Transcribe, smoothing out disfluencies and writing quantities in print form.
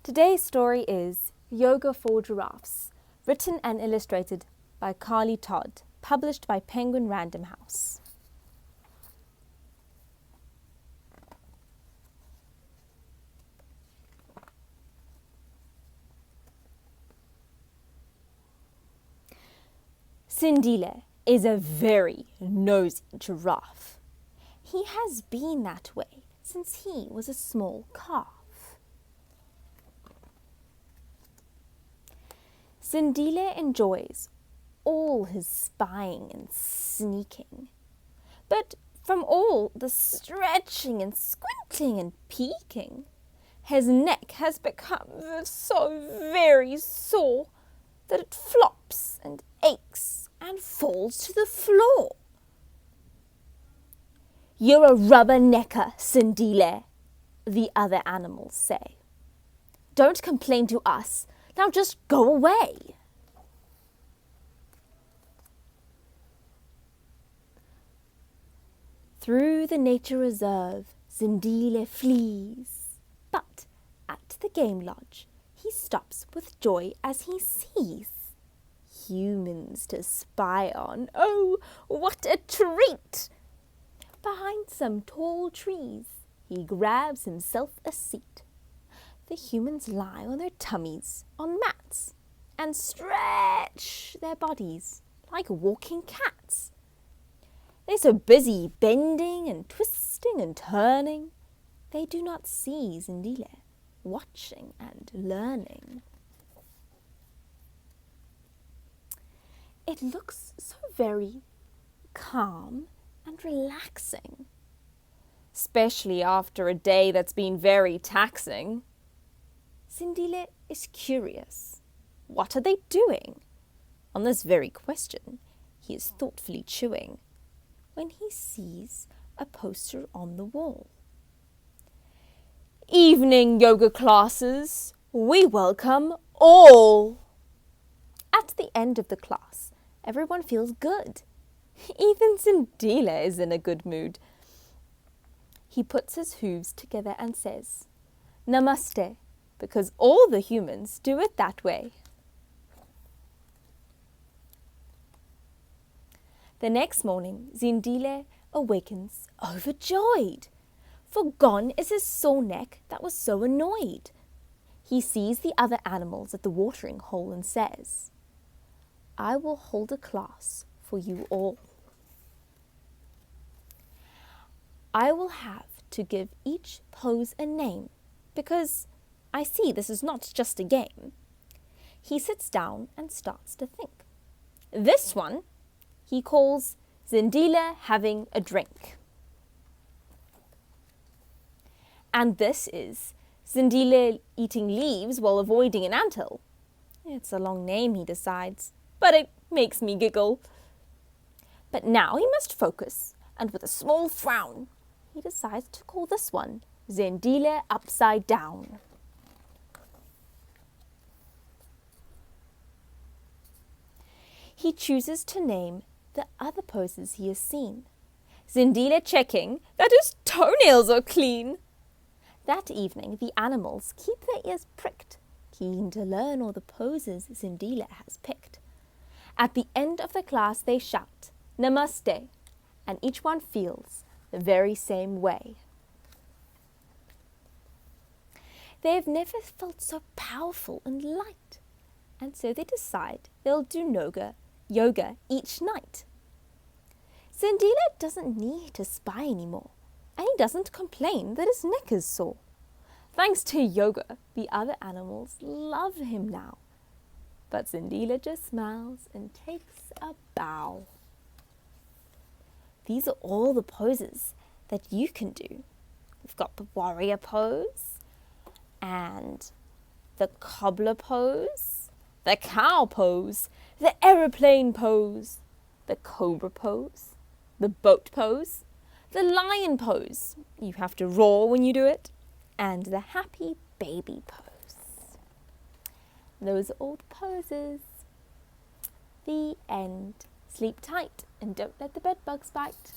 Today's story is Yoga for Giraffes, written and illustrated by Carly Todd, published by Penguin Random House. Sindile is a very nosy giraffe. He has been that way since he was a small calf. Sindile enjoys all his spying and sneaking, but from all the stretching and squinting and peeking, his neck has become so very sore that it flops and aches and falls to the floor. "You're a rubbernecker, Sindile," the other animals say. "Don't complain to us. Now just go away." Through the nature reserve, Sindile flees, but at the game lodge, he stops with joy as he sees humans to spy on. Oh, what a treat! Behind some tall trees, he grabs himself a seat. The humans lie on their tummies on mats and stretch their bodies like walking cats. They're so busy bending and twisting and turning, they do not see Sindile watching and learning. It looks so very calm and relaxing, especially after a day that's been very taxing. Sindile is curious. What are they doing? On this very question, he is thoughtfully chewing when he sees a poster on the wall. "Evening yoga classes, we welcome all." At the end of the class, everyone feels good. Even Sindile is in a good mood. He puts his hooves together and says, "Namaste," because all the humans do it that way. The next morning, Sindile awakens overjoyed, for gone is his sore neck that was so annoyed. He sees the other animals at the watering hole and says, "I will hold a class for you all. I will have to give each pose a name, because I see this is not just a game." He sits down and starts to think. This one he calls Sindile having a drink. And this is Sindile eating leaves while avoiding an anthill. It's a long name, he decides, but it makes me giggle. But now he must focus, and with a small frown, he decides to call this one Sindile upside down. He chooses to name the other poses he has seen. Sindile checking that his toenails are clean. That evening, the animals keep their ears pricked, keen to learn all the poses Sindile has picked. At the end of the class, they shout, "Namaste," and each one feels the very same way. They have never felt so powerful and light, and so they decide they'll do yoga each night. Sindile doesn't need to spy anymore, and he doesn't complain that his neck is sore. Thanks to yoga, the other animals love him now. But Sindile just smiles and takes a bow. These are all the poses that you can do. We've got the warrior pose, and the cobbler pose, the cow pose, the aeroplane pose, the cobra pose, the boat pose, the lion pose, you have to roar when you do it, and the happy baby pose. Those are all the poses. The end. Sleep tight and don't let the bed bugs bite.